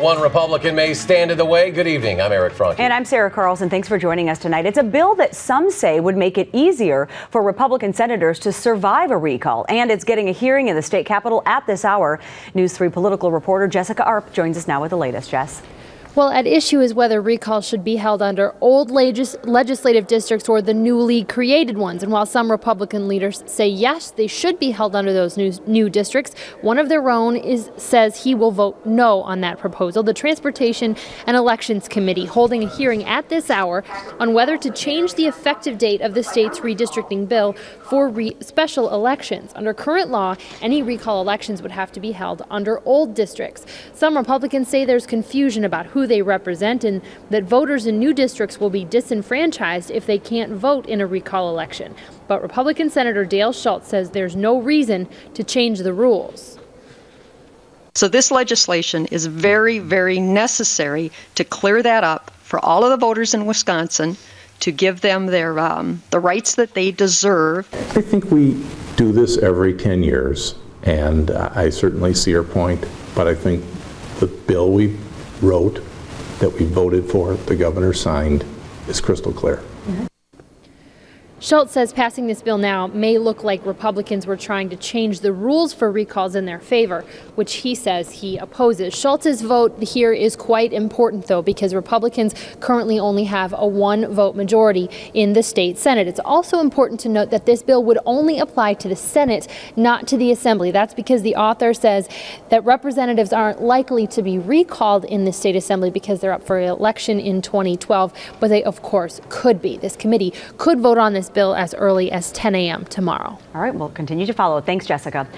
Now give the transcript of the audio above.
One Republican may stand in the way. Good evening. I'm Eric Franke. And I'm Sarah Carlson. Thanks for joining us tonight. It's a bill that some say would make it easier for Republican senators to survive a recall. And it's getting a hearing in the state capitol at this hour. News 3 political reporter Jessica Arp joins us now with the latest. Jess. Well, at issue is whether recalls should be held under old legislative districts or the newly created ones. And while some Republican leaders say yes, they should be held under those new districts, one of their own says he will vote no on that proposal. The Transportation and Elections Committee holding a hearing at this hour on whether to change the effective date of the state's redistricting bill for special elections. Under current law, any recall elections would have to be held under old districts. Some Republicans say there's confusion about who they represent and that voters in new districts will be disenfranchised if they can't vote in a recall election. But Republican Senator Dale Schultz says there's no reason to change the rules. So this legislation is very, very necessary to clear that up for all of the voters in Wisconsin, to give them their the rights that they deserve. I think we do this every 10 years, and I certainly see your point, but I think the bill we wrote, that we voted for, the governor signed, is crystal clear. Schultz says passing this bill now may look like Republicans were trying to change the rules for recalls in their favor, which he says he opposes. Schultz's vote here is quite important, though, because Republicans currently only have a one-vote majority in the state Senate. It's also important to note that this bill would only apply to the Senate, not to the Assembly. That's because the author says that representatives aren't likely to be recalled in the state Assembly because they're up for election in 2012, but they, of course, could be. This committee could vote on this bill as early as 10 a.m. tomorrow. All right, we'll continue to follow. Thanks, Jessica.